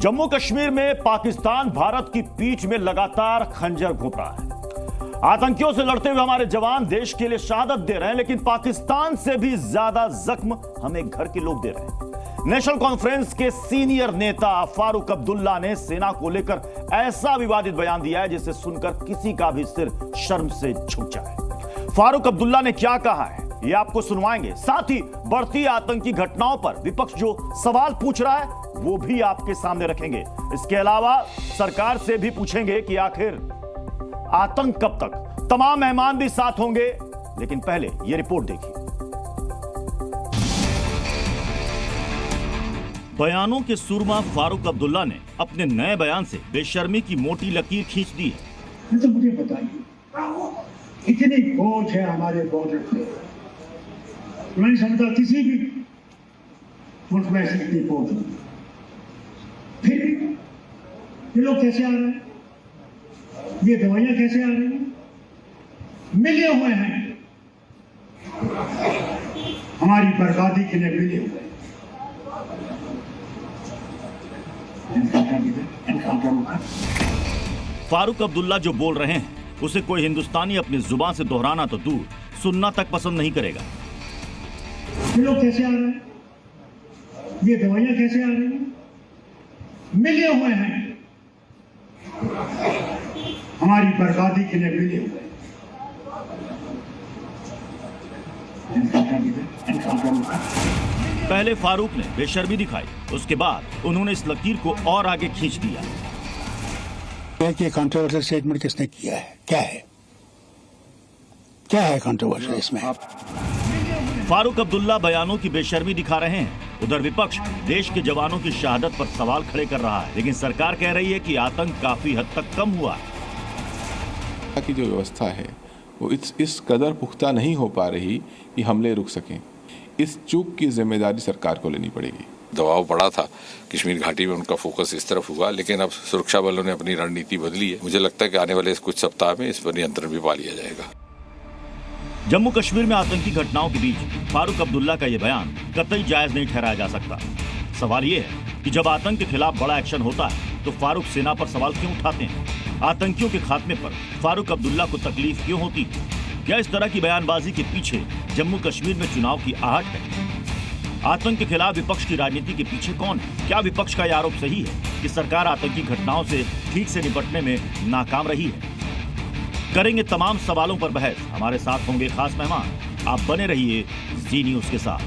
जम्मू कश्मीर में पाकिस्तान भारत की पीठ में लगातार खंजर घोंप रहा है। आतंकियों से लड़ते हुए हमारे जवान देश के लिए शहादत दे रहे हैं, लेकिन पाकिस्तान से भी ज्यादा जख्म हमें घर के लोग दे रहे हैं। नेशनल कॉन्फ्रेंस के सीनियर नेता फारूक अब्दुल्ला ने सेना को लेकर ऐसा विवादित बयान दिया है जिसे सुनकर किसी का भी सिर शर्म से झुक जाए। फारूक अब्दुल्ला ने क्या कहा है ये आपको सुनवाएंगे। साथ ही बढ़ती आतंकी घटनाओं पर विपक्ष जो सवाल पूछ रहा है वो भी आपके सामने रखेंगे। इसके अलावा सरकार से भी पूछेंगे कि आखिर आतंक कब तक। तमाम मेहमान भी साथ होंगे, लेकिन पहले ये रिपोर्ट देखिए। बयानों के सुरमा फारूक अब्दुल्ला ने अपने नए बयान से बेशर्मी की मोटी लकीर खींच दी है। तो मुझे बताइए, इतनी फौज है हमारे बॉर्डर पे, मैं नहीं समझता किसी भी मुल्क में ऐसी इतनी फौज हो। फिर ये लोग कैसे आ रहे हैं, ये दवाइयां कैसे आ रही हैं, मिले हुए हैं, हमारी बर्बादी के लिए मिले हुए हैं। फारूक अब्दुल्ला जो बोल रहे हैं उसे कोई हिंदुस्तानी अपनी जुबान से दोहराना तो दूर, सुनना तक पसंद नहीं करेगा। ये लोग कैसे आ रहे हैं, ये दवाइयां कैसे आ रही हैं, मिले हुए हैं, हमारी बर्बादी के लिए मिले हुए हैं। पहले फारूक ने बेशर्मी दिखाई, उसके बाद उन्होंने इस लकीर को और आगे खींच दिया। ये कंट्रोवर्शियल स्टेटमेंट किसने किया है, क्या है कंट्रोवर्शियल इसमें? फारूक अब्दुल्ला बयानों की बेशर्मी दिखा रहे हैं। उधर विपक्ष देश के जवानों की शहादत पर सवाल खड़े कर रहा है, लेकिन सरकार कह रही है कि आतंक काफी हद तक कम हुआ है। की जो व्यवस्था है वो इस कदर पुख्ता नहीं हो पा रही कि हमले रुक सकें। इस चूक की जिम्मेदारी सरकार को लेनी पड़ेगी। दबाव बढ़ा था कश्मीर घाटी में, उनका फोकस इस तरफ हुआ, लेकिन अब सुरक्षा बलों ने अपनी रणनीति बदली है। मुझे लगता है कि आने वाले कुछ सप्ताह में इस पर नियंत्रण भी पा लिया जाएगा। जम्मू कश्मीर में आतंकी घटनाओं के बीच फारूक अब्दुल्ला का यह बयान कतई जायज नहीं ठहराया जा सकता। सवाल यह है कि जब आतंक के खिलाफ बड़ा एक्शन होता है तो फारूक सेना पर सवाल क्यों उठाते हैं? आतंकियों के खात्मे पर फारूक अब्दुल्ला को तकलीफ क्यों होती है? क्या इस तरह की बयानबाजी के पीछे जम्मू कश्मीर में चुनाव की आहट है? आतंक के खिलाफ विपक्ष की राजनीति के पीछे कौन है? क्या विपक्ष का यह आरोप सही है कि सरकार आतंकी घटनाओं से ठीक से निपटने में नाकाम रही है? करेंगे तमाम सवालों पर बहस। हमारे साथ होंगे खास मेहमान। आप बने रहिए जी न्यूज के साथ।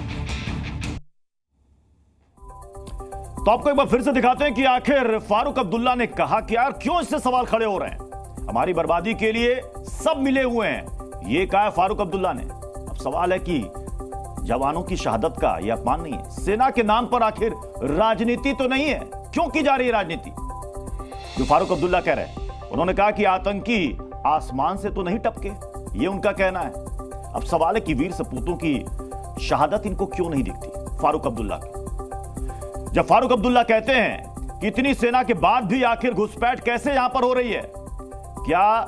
तो आपको एक बार फिर से दिखाते हैं कि आखिर फारूक अब्दुल्ला ने कहा कि यार क्यों इससे सवाल खड़े हो रहे हैं। हमारी बर्बादी के लिए सब मिले हुए हैं, ये कहा है फारूक अब्दुल्ला ने। अब सवाल है कि जवानों की शहादत का यह अपमान नहीं है? सेना के नाम पर आखिर राजनीति तो नहीं है? क्यों की जा रही है राजनीति? जो फारूक अब्दुल्ला कह रहे हैं, उन्होंने कहा कि आतंकी आसमान से तो नहीं टपके, ये उनका कहना है। अब सवाल है कि वीर सपूतों की शहादत इनको क्यों नहीं दिखती फारूक अब्दुल्ला की? जब फारूक अब्दुल्ला कहते हैं कि इतनी सेना के बाद भी आखिर घुसपैठ कैसे यहां पर हो रही है, क्या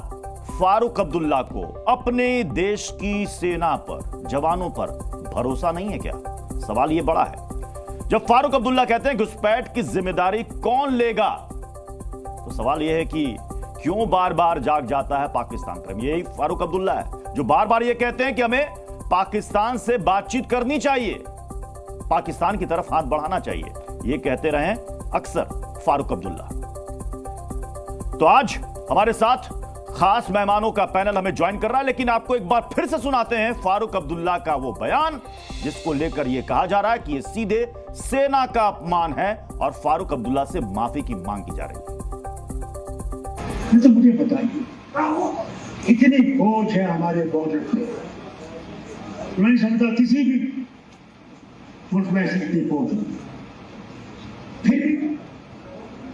फारूक अब्दुल्ला को अपने देश की सेना पर, जवानों पर भरोसा नहीं है क्या? सवाल यह बड़ा है। जब फारूक अब्दुल्ला कहते हैं घुसपैठ की जिम्मेदारी कौन लेगा, तो सवाल यह है कि क्यों बार बार जाग जाता है पाकिस्तान प्रेम? यही फारूक अब्दुल्ला है जो बार बार यह कहते हैं कि हमें पाकिस्तान से बातचीत करनी चाहिए, पाकिस्तान की तरफ हाथ बढ़ाना चाहिए। ये कहते रहे अक्सर फारूक अब्दुल्ला। तो आज हमारे साथ खास मेहमानों का पैनल हमें ज्वाइन कर रहा है, लेकिन आपको एक बार फिर से सुनाते हैं फारूक अब्दुल्ला का वो बयान जिसको लेकर यह कहा जा रहा है कि यह सीधे सेना का अपमान है और फारूक अब्दुल्ला से माफी की मांग की जा रही है। तो मुझे बताइए, इतनी फौज है हमारे बॉर्डर पे, मैं नहीं समझता किसी भी मुल्क में ऐसी इतनी फौज हो। फिर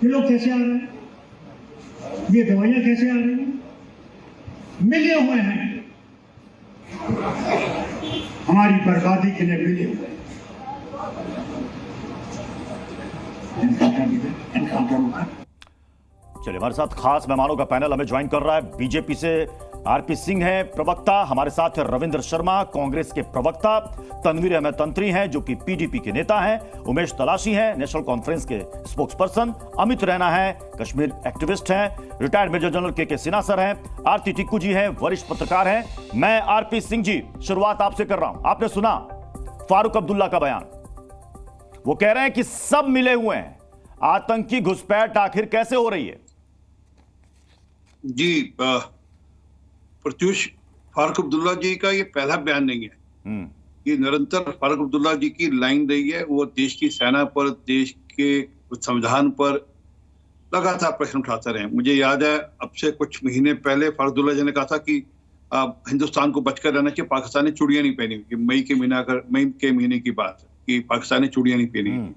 ये लोग कैसे आ रहे हैं, ये दवाइयां कैसे आ रही हैं, मिले हुए हैं, हमारी बर्बादी के लिए मिले हुए हैं। चलिए, हमारे साथ खास मेहमानों का पैनल हमें ज्वाइन कर रहा है। बीजेपी से आरपी सिंह है प्रवक्ता, हमारे साथ है रविंद्र शर्मा कांग्रेस के प्रवक्ता, तनवीर अहमद तंत्री हैं जो कि पीडीपी के नेता हैं, उमेश तलाशी हैं नेशनल कॉन्फ्रेंस के स्पोक्सपर्सन, अमित रैना है कश्मीर एक्टिविस्ट हैं, रिटायर्ड मेजर जनरल के सिन्हा सर हैं, आरती टिक्कू जी हैं वरिष्ठ पत्रकार हैं। मैं आरपी सिंह जी शुरुआत आपसे कर रहा हूं। आपने सुना फारूक अब्दुल्ला का बयान, वो कह रहे हैं कि सब मिले हुए हैं, आतंकी घुसपैठ आखिर कैसे हो रही है? जी प्रत्युष, फारूक अब्दुल्ला जी का ये पहला बयान नहीं है। ये निरंतर फारूक अब्दुल्ला जी की लाइन रही है। वो देश की सेना पर, देश के संविधान पर लगातार प्रश्न उठाते रहे। मुझे याद है अब से कुछ महीने पहले फारूक अब्दुल्ला जी ने कहा था कि हिंदुस्तान को बचकर रहना चाहिए, पाकिस्तान ने चूड़ियां नहीं पहनी हुई। मई के महीने की बात है कि पाकिस्तान ने चूड़ियां नहीं पहनी।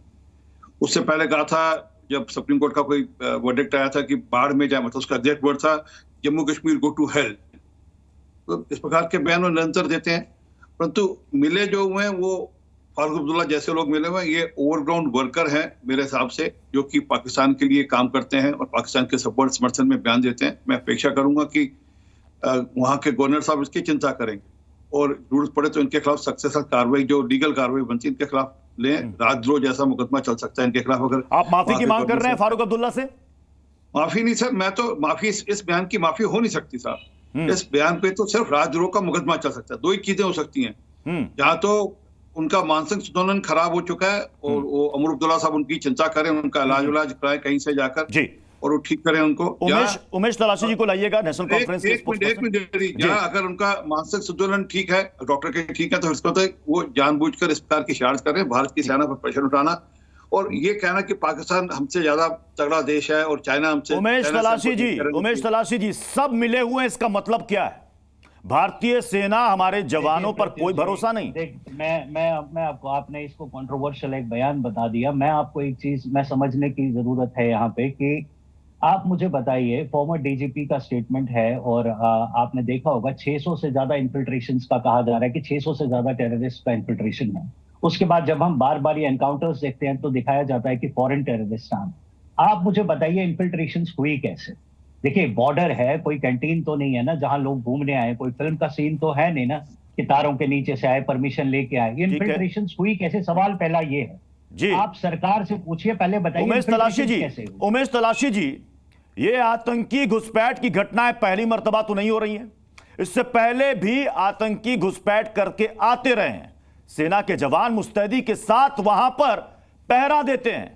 उससे पहले कहा था जब सुप्रीम कोर्ट का कोई वर्डिक्ट आया था कि बाढ़ में जाए, मतलब उसका एग्जैक्ट वर्ड था Jammu Kashmir go to hell. तो इस प्रकार के बयान वो निरंतर देते हैं, परंतु मिले जो हुए हैं वो फारूक अब्दुल्ला जैसे लोग मिले हुए हैं, ये ओवरग्राउंड वर्कर हैं मेरे हिसाब से, जो कि पाकिस्तान के लिए काम करते हैं और पाकिस्तान के सपोर्ट समर्थन में बयान देते हैं। मैं अपेक्षा करूंगा कि वहां के गवर्नर साहब इसकी चिंता करेंगे और जरूरत पड़े तो इनके खिलाफ सक्सेसफुल कार्रवाई, जो लीगल कार्रवाई बनती है, इनके खिलाफ लें। राजद्रोह जैसा मुकदमा चल सकता है इनके खिलाफ। अगर आप माफी की मांग कर रहे हैं फारूक अब्दुल्ला से? माफी नहीं सर, मैं तो माफी, इस बयान की माफी हो नहीं सकती साहब। इस बयान पे तो सिर्फ राजद्रोह का मुकदमा चल सकता है। दो ही चीजें हो सकती हैं, जहां तो उनका मानसिक संतुलन खराब हो चुका है और वो अमर अब्दुल्ला साहब उनकी चिंता करें, उनका इलाज कराएं कहीं से जाकर जी, और वो ठीक करें उनको। उमेश तलाशी जी को लाइएगा नेशनल कॉन्फ्रेंस के स्पोक्सपर्सन। जहां अगर उनका मानसिक संतुलन ठीक है, डॉक्टर के ठीक है, तो इसको तो वो जानबूझकर इस प्रकार की शरारत कर रहे हैं, भारत की सेना पर प्रेशर उठाना और ये कहना कि पाकिस्तान हमसे ज्यादा तगड़ा देश है और चाइना हमसे। उमेश तलाशी जी सब मिले हुए हैं, इसका मतलब क्या है? भारतीय सेना, हमारे जवानों पर कोई भरोसा नहीं। मैं आपको, आपने इसको कंट्रोवर्शियल एक बयान बता दिया। मैं आपको एक चीज मैं समझने की जरूरत है यहाँ पे कि आप मुझे बताइए, फॉर्मर डीजीपी का स्टेटमेंट है और आपने देखा होगा 600 से ज्यादा इन्फिल्ट्रेशंस का कहा जा रहा है कि 600 से ज्यादा टेररिस्ट का इन्फिल्ट्रेशन है। उसके बाद जब हम बार बार ये एनकाउंटर्स देखते हैं तो दिखाया जाता है कि फॉरेन टेररिस्ट हैं। आप मुझे बताइए इन्फिल्ट्रेशंस हुई कैसे? देखिए बॉर्डर है, कोई कैंटीन तो नहीं है ना जहां लोग घूमने आए, कोई फिल्म का सीन तो है नहीं ना कि तारों के नीचे से आए, परमिशन लेके आए। इन्फिल्ट्रेशंस हुई कैसे? सवाल पहला ये है जी। आप सरकार से पूछिए, पहले बताइए उमेश तलाशी जी, ये आतंकी घुसपैठ की घटनाएं पहली मर्तबा तो नहीं हो रही हैं। इससे पहले भी आतंकी घुसपैठ करके आते रहे हैं। सेना के जवान मुस्तैदी के साथ वहां पर पहरा देते हैं,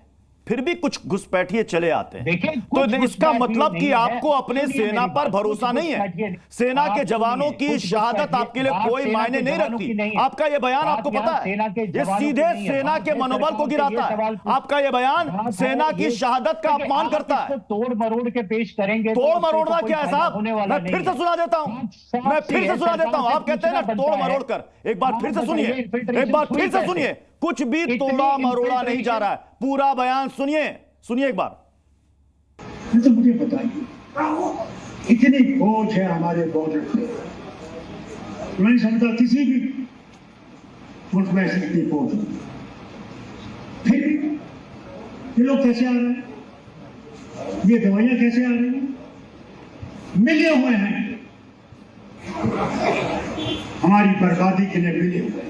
फिर भी कुछ घुसपैठिए चले आते हैं। तो इसका मतलब कि आपको अपने सेना पर भरोसा नहीं है। सेना के जवानों की शहादत आपके लिए कोई मायने नहीं रखती। आपका यह बयान आपको पता है, ये सीधे सेना के मनोबल को गिराता है। आपका यह बयान सेना की शहादत का अपमान करता है। तोड़ मरोड़ के पेश करेंगे। तोड़ मरोड़ना क्या है साहब? मैं फिर से सुना देता हूं, आप कहते हैं ना तोड़ मरोड़ कर। एक बार फिर से सुनिए, कुछ भी तोड़ा मरोड़ा नहीं जा रहा है, पूरा बयान सुनिए एक बार। तो मुझे बताइए, इतनी फौज है हमारे बॉर्डर पे, मैं नहीं समझता किसी भी मुल्क में ऐसी इतनी फौज हो। फिर ये लोग कैसे आ रहे हैं? ये दवाइयां कैसे आ रही हैं? मिले हुए हैं, हमारी बर्बादी के लिए मिले हुए हैं।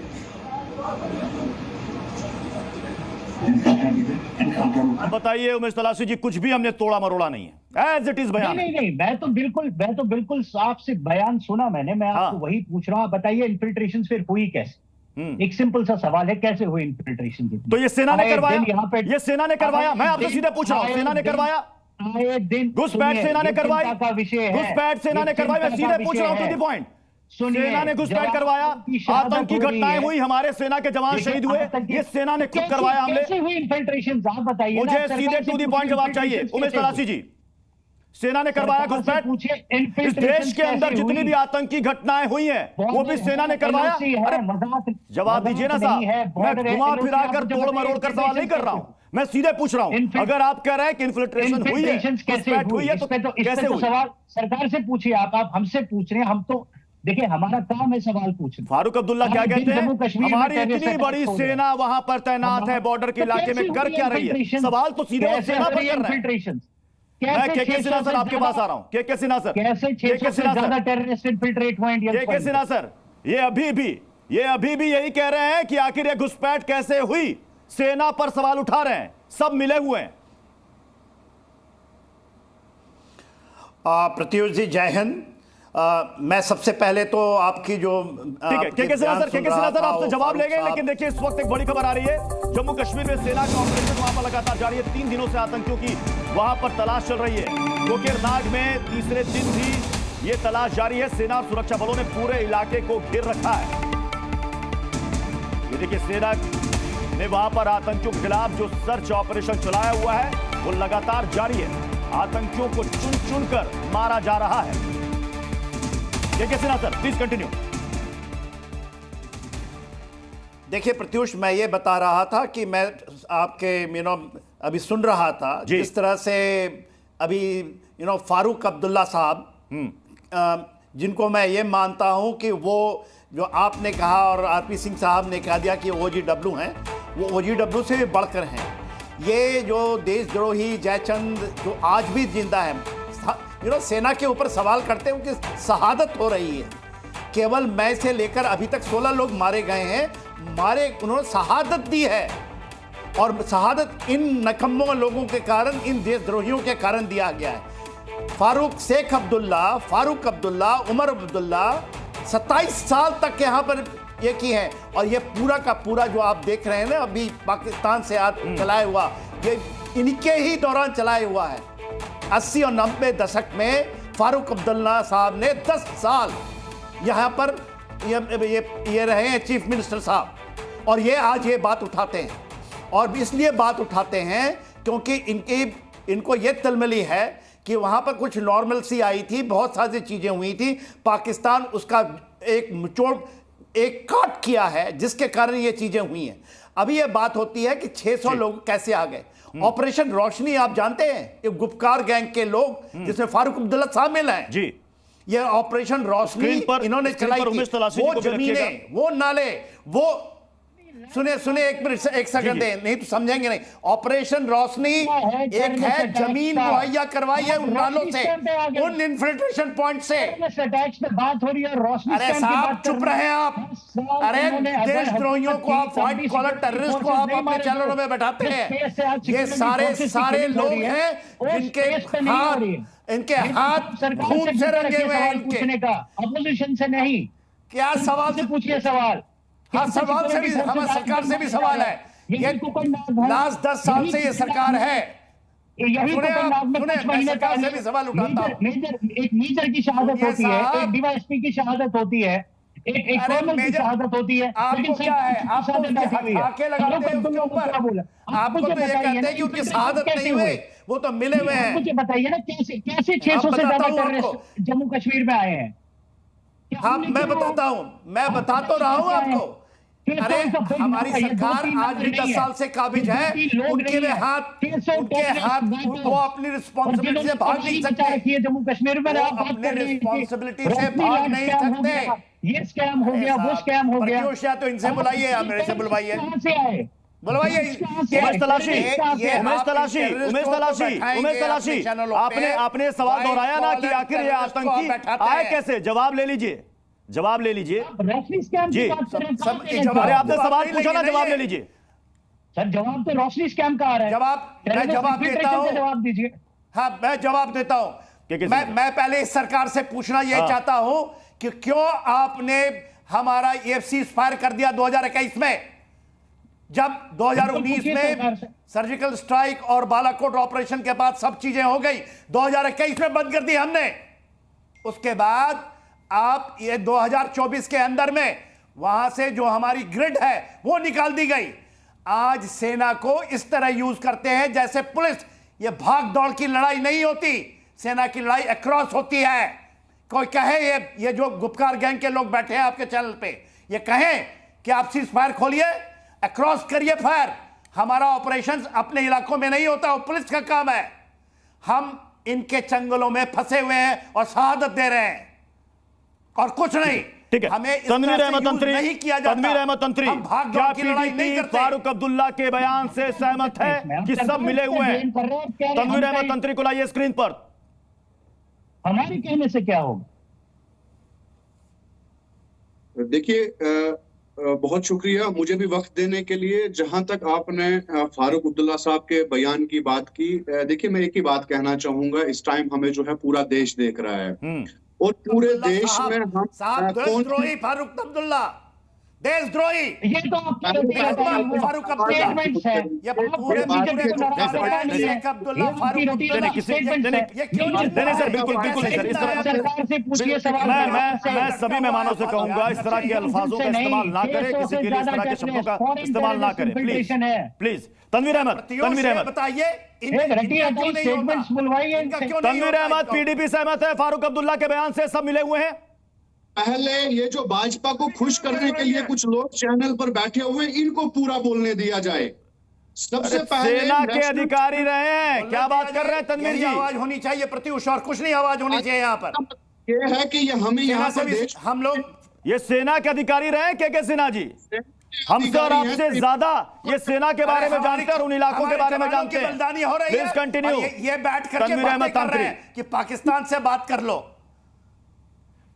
बताइए उमेश तलाशी जी, कुछ भी हमने तोड़ा मरोड़ा नहीं है, एज इट इज बयान। नहीं, मैं तो बिल्कुल साफ से बयान सुना मैंने। मैं आपको वही पूछ रहा हूँ, बताइए इन्फिल्ट्रेशन फिर हुई कैसे? एक सिंपल सा सवाल है, कैसे हुई इन्फिल्ट्रेशन? तो ये सेना ने करवाया, ये सेना ने करवाया। मैं आपसे सीधे पूछ रहा हूँ, सेना ने करवाया? घुसपैठ सेना ने करवाई, घुसपैठ सेना ने करवाई। मैं सीधे पूछ रहा हूँ, टू द पॉइंट। सेना ने घुसपैठ करवाया, आतंकी घटनाएं हुई, हमारे सेना के जवान शहीद हुए, ये सेना ने खुद करवाया हमले। कैसे हुई इन्फिल्ट्रेशन? आप बताइए। मुझे सीधे टू द पॉइंट जवाब चाहिए उमेश तलाशी जी। सेना ने करवाया घुसपैठ? इस देश के अंदर जितनी भी आतंकी घटनाएं हुई हैं वो भी सेना ने करवाया? अरे जवाब दीजिए ना साहब, मैं घुमा फिरा कर तोड़ मरोड़ कर सवाल नहीं कर रहा हूं, मैं सीधे पूछ रहा हूं। अगर आप कह रहे हैं कि इन्फिल्ट्रेशन हुई है, घुसपैठ हुई है, तो कैसे हुई? सवाल सरकार से पूछिए। आप हमसे पूछ रहे हैं, हम तो देखिए हमारा काम है सवाल पूछना। फारूक अब्दुल्ला क्या कहते हैं? हमारी इतनी बड़ी सेना वहां पर तैनात है, बॉर्डर के इलाके में, कर क्या रही है? सवाल तो सीधे सेना पर कर रहे हैं। मैं के सिन्हा सर आपके पास आ रहा हूं। के सिन्हा सर, कैसे 600 से ज्यादा टेररिस्ट इन्फिल्ट्रेट हुए इंडियन? के सिन्हा सर, ये अभी भी यही कह रहे हैं कि आखिर ये घुसपैठ कैसे हुई, सेना पर सवाल उठा रहे हैं, सब मिले हुए हैं। प्रत्युष जी जय हिंद। मैं सबसे पहले तो आपकी जो ठीक है, के सिन्हा सर आपसे जवाब लेंगे, लेकिन देखिए इस वक्त एक बड़ी खबर आ रही है। जम्मू कश्मीर में सेना का ऑपरेशन वहां पर लगातार जारी है। 3 दिनों से आतंकियों की वहां पर तलाश चल रही है। कोकेरनाग में तीसरे दिन भी ये तलाश जारी है। सेना और सुरक्षा बलों ने पूरे इलाके को घेर रखा है। ये देखिए, सेना ने वहां पर आतंकियों के खिलाफ जो सर्च ऑपरेशन चलाया हुआ है वो लगातार जारी है। आतंकियों को चुन चुनकर मारा जा रहा है। के सिन्हा सर प्लीज कंटिन्यू। देखिए प्रत्युष, मैं ये बता रहा था कि मैं आपके अभी सुन रहा था जिस तरह से अभी फारूक अब्दुल्ला साहब, जिनको मैं ये मानता हूं कि वो जो आपने कहा और आरपी सिंह साहब ने कह दिया कि OGW हैं, वो OGW से भी बढ़कर हैं। ये जो देशद्रोही जयचंद जो आज भी जिंदा है, सेना के ऊपर सवाल करते हैं, उनकी शहादत हो रही है। केवल मैं से लेकर अभी तक 16 लोग मारे गए हैं। उन्होंने शहादत दी है, और शहादत इन नकम्मों लोगों के कारण, इन देशद्रोहियों के कारण दिया गया है। फारूक अब्दुल्ला, उमर अब्दुल्ला 27 साल तक यहाँ पर ये की हैं, और ये पूरा का पूरा जो आप देख रहे हैं ना अभी पाकिस्तान से चलाया हुआ, ये इनके ही दौरान चलाया हुआ है। 80 और 90 दशक में फारूक अब्दुल्ला साहब ने 10 साल यहाँ पर ये रहे हैं चीफ मिनिस्टर साहब, और ये आज ये बात उठाते हैं। और इसलिए बात उठाते हैं क्योंकि इनको ये तलमली है कि वहाँ पर कुछ नॉर्मलसी आई थी, बहुत सारी चीज़ें हुई थी, पाकिस्तान उसका एक काट किया है, जिसके कारण ये चीज़ें हुई हैं। अभी ये बात होती है कि 600 लोग कैसे आ गए। ऑपरेशन रोशनी आप जानते हैं, ये गुपकार गैंग के लोग जिसमें फारूक अब्दुल्ला शामिल हैं जी। ये ऑपरेशन रोशनी इन्होंने चलाई थी। वो जमीनें, वो नाले, वो सुने एक मिनट, एक सेकंड दें, नहीं तो समझेंगे नहीं। ऑपरेशन रोशनी एक है जमीन मुहैया करवाई है उन नालों से, उन इन्फिल्ट्रेशन पॉइंट से। बात हो रही है रोशनी। अरे साहब चुप रहे आप। अरे देशद्रोहियों को आप, व्हाइट कॉलर टेररिस्ट को आप अपने चैनलों में बैठाते हैं। ये सारे लोग हैं इनके हाथ खून से रंगे हुए हैं। अपोजिशन से नहीं, क्या सवाल से पूछिए सवाल। हाँ, सवाल से भी, हमारी सरकार से भी सवाल है। ये लास्ट 10 साल से ये सरकार है। यही मैं सरकार से भी सवाल उठाता हूँ। एक मेजर की शहादत होती है, एक डीवाईएसपी की शहादत होती है, एक कर्नल की शहादत होती है। आपको क्या है, आपको आके लगाते हैं उनके ऊपर। आपको तो ये कहते हैं कि उनकी शहादत नहीं हुई, वो तो मिले हुए हैं। मुझे बताइए ना कैसे 600 से ज्यादा टेररिस्ट जम्मू कश्मीर में आए हैं। हाँ, मैं बता तो रहा हूँ आपको। अरे हमारी सरकार आज भी 10 साल से काबिज है। उनके हाथ वो अपनी रिस्पॉन्सिबिलिटी से भाग नहीं सकते। जम्मू कश्मीर में अपने रिस्पॉन्सिबिलिटी से भाग नहीं सकते। ये स्कैम हो गया, वो स्कैम हो गया। तो इनसे बुलाइए, आप मेरे से बुलवाइए, बुलवाइए। आपने सवाल दोहराया ना कि आखिर ये आतंकी आए कैसे। जवाब ले लीजिए रोशनी स्कैम जी। अरे आपने सवाल पूछा ना, जवाब ले लीजिए सर। जवाब तो रोशनी स्कैम का आ रहा है। मैं जवाब देता हूँ। जवाब दीजिए। हाँ, मैं जवाब देता हूँ। मैं पहले इस सरकार से पूछना यह चाहता हूं कि क्यों आपने हमारा EFC फायर कर दिया 2021 में, जब 2019 में सर्जिकल स्ट्राइक और बालाकोट ऑपरेशन के बाद सब चीजें हो गई, 2021 में बंद कर दी हमने। उसके बाद आप ये 2024 के अंदर में वहां से जो हमारी ग्रिड है वो निकाल दी गई। आज सेना को इस तरह यूज करते हैं जैसे पुलिस। ये भाग दौड़ की लड़ाई नहीं होती, सेना की लड़ाई अक्रॉस होती है। कोई कहे ये जो गुपकार गैंग के लोग बैठे हैं आपके चैनल पे, ये कहें कि आप सीज फायर खोलिए, अक्रॉस करिए फायर। हमारा ऑपरेशन अपने इलाकों में नहीं होता, वो पुलिस का काम है। हम इनके चंगलों में फंसे हुए हैं और शहादत दे रहे हैं और कुछ नहीं। ठीक है, हमें इस तनवीर तरह से अहमद यूज तंत्री, नहीं किया जाता। तनवीर अहमद तंत्री, हम भाग क्या दौड़ की लड़ाई नहीं पीडीपी करते। फारूक अब्दुल्ला के बयान से सहमत है कि सब मिले हुए हैं? तनवीर अहमद तंत्री को लाइए स्क्रीन पर। हमारे कहने से क्या होगा? देखिए, बहुत शुक्रिया मुझे भी वक्त देने के लिए। जहां तक आपने फारूक अब्दुल्ला साहब के बयान की बात की, देखिए मैं एक ही बात कहना चाहूंगा, इस टाइम हमें जो है पूरा देश देख रहा है और पूरे देश में हम देशद्रोही फारूक अब्दुल्ला, देशद्रोही, ये तो फारूक अब्दुल्ला, ये पूरे अब्दुल्ला फारूक अब्दुल्ला, ये क्यों नहीं सर, बिल्कुल बिल्कुल नहीं सर, इस तरह मैं सभी मेहमानों से कहूंगा इस तरह के अल्फाजों का इस्तेमाल ना करें, किसी के लिए इस तरह के शब्दों का इस्तेमाल ना करें, प्लीज प्लीज। तनवीर अहमद, बताइए, तनवीर अहमद पीडीपी सहमत है फारूक अब्दुल्ला के बयान से, सब मिले हुए हैं? पहले ये जो भाजपा को खुश करने के लिए कुछ लोग चैनल पर बैठे हुए, इनको पूरा बोलने दिया जाए। सबसे पहले सेना के अधिकारी रहे हैं, क्या बात कर रहे हैं तनवीर जी? आवाज होनी चाहिए प्रत्युष, और कुछ नहीं आवाज होनी चाहिए यहाँ पर। ये है कि ये हमें यहाँ से हम लोग, ये सेना के अधिकारी रहे हैं के सिन्हा जी, हमसे और आपसे ज्यादा ये सेना के बारे में जानते हैं और उन इलाकों के बारे में जानते हैं। बलिदानी हो रही है, प्लीज कंटिन्यू। ये बैठ करके बातें कर रहे हैं कि पाकिस्तान से बात कर लो।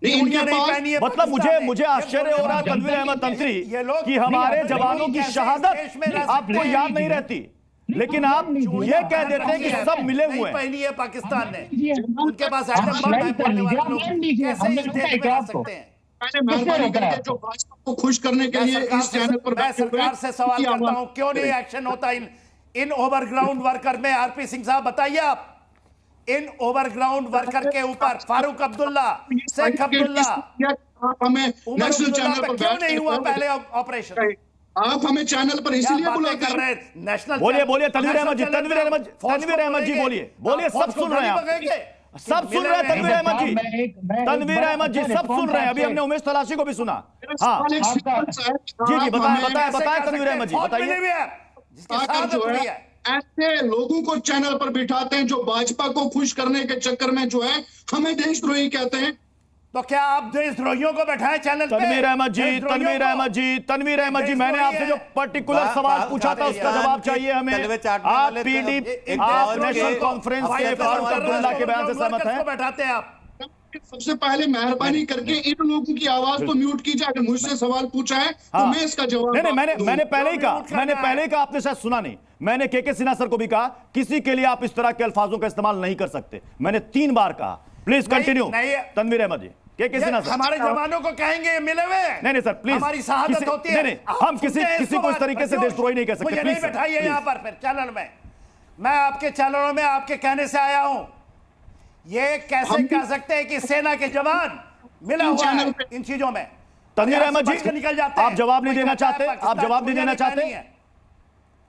मतलब मुझे आश्चर्य हो रहा है तनवीर अहमद तंत्री कि हमारे जवानों की शहादत आपको याद नहीं रहती, लेकिन आप ये कह देते हैं कि सब मिले हुए हैं। पहनी है पाकिस्तान ने, उनके पास एटम बम है, बोलने वाले लोग कैसे इस देश में रह सकते हैं? मेहरबानी करके जो भाजपा को खुश करने के लिए इस चैनल पर मैं सरकार से सवाल करता हूं, क्यों नहीं एक्शन होता इन ओवरग्राउंड वर्कर में? आरपी सिंह साहब बताइए, आप इन ओवरग्राउंड वर्कर के ऊपर फारूक अब्दुल्ला, शेख अब्दुल्ला, हमें नेशनल चैनल पर क्यों नहीं हुआ पहले ऑपरेशन? आप हमें चैनल पर इसीलिए बुलाते कर रहे हैं। नेशनल बोलिए तनवीर अहमद जी, तनवीर अहमद जी बोलिए, सब सुन रहे हैं, सब सुन रहे हैं तनवीर अहमद जी, तनवीर अहमद जी सब सुन रहे हैं। अभी हमने उमेश तलाशी को भी सुना। हाँ जी बताएं तनवीर अहमद जी, बताइए। ऐसे लोगों को चैनल पर बिठाते हैं जो भाजपा को खुश करने के चक्कर में जो है हमें देशद्रोही कहते हैं। तो क्या आप देशद्रोहियों को बैठाएं चैनल पे? तनवीर अहमद जी, मैंने आपसे जो पर्टिकुलर सवाल पूछा था उसका जवाब चाहिए हमें। आप पीडीपी, आप नेशनल कॉन्फ्रेंस के फारूक अब्दुल्ला के बयान से सहमत हैं? बैठाते हैं आप? सबसे पहले मेहरबानी करके इन लोगों की आवाज तो म्यूट कीजिए। अगर मुझसे सवाल पूछा है तो मैं इसका जवाब नहीं, मैंने पहले ही कहा, आपने शायद सुना नहीं। मैंने के सिन्हा सर को भी कहा, किसी के लिए आप इस तरह के अल्फाजों का इस्तेमाल नहीं कर सकते। मैंने 3 बार कहा। प्लीज कंटिन्यू तनवीर अहमद जी। के सिन्हा सर हमारे जवानों को कहेंगे मिले हुए? नहीं सर प्लीज, हमारी शहादत होती है। नहीं, हम किसी को इस तरीके से देशद्रोही नहीं कह सकते। मुझे नहीं बैठाइए यहाँ पर फिर चैनल में। मैं आपके चैनलों में आपके कहने से आया हूं। ये कैसे कह सकते हैं कि सेना के जवान मिला हुआ है इन चीजों में? तनवीर अहमद जी निकल जाते हैं। आप जवाब नहीं देना चाहते? आप जवाब नहीं देना चाहते?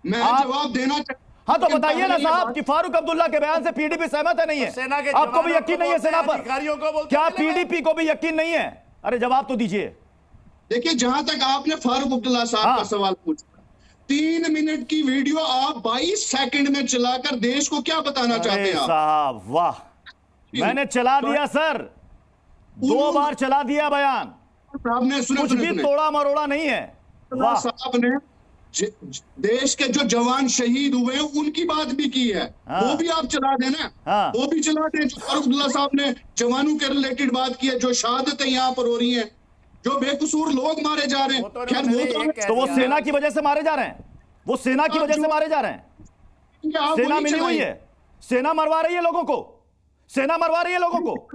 मैं जवाब देना चाहता। हाँ तो बताइए ना साहब कि फारूक अब्दुल्ला के बयान से पीडीपी सहमत है नहीं है? सेना के आपको भी यकीन नहीं है सेना पर? अधिकारियों को बोलते क्या पीडीपी को भी यकीन नहीं है? अरे जवाब तो दीजिए। देखिए, जहां तक आपने फारूक अब्दुल्ला साहब का सवाल पूछा, 3 मिनट की वीडियो आप 22 सेकंड में चलाकर देश को क्या बताना चाहते हैं? साहब वाह, मैंने चला दिया सर, 2 बार चला दिया बयान, कुछ भी तोड़ा मरोड़ा नहीं है। वाह साहब ने देश के जो जवान शहीद हुए हैं उनकी बात भी की है। वो भी आप चला देना। वो भी चला दें। जो फारूक अब्दुल्ला साहब ने जवानों के रिलेटेड बात की है, जो शहादतें यहाँ पर हो रही हैं, जो बेकसूर लोग मारे जा रहे हैं। तो वो सेना की वजह से मारे जा रहे हैं, वो सेना की वजह से मारे जा रहे हैं। सेना मिली हुई है, सेना मरवा रही है लोगों को, सेना मरवा रही है लोगों को।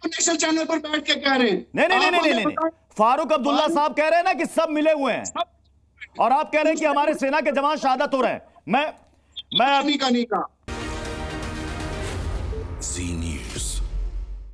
नेशनल चैनल पर बैठ के कह रहे हैं। नहीं, फारूक अब्दुल्ला साहब कह रहे हैं ना कि सब मिले हुए हैं, और आप कह रहे हैं कि हमारे सेना के जवान शहादत हो रहे हैं। मैं नहीं कहा। Z News।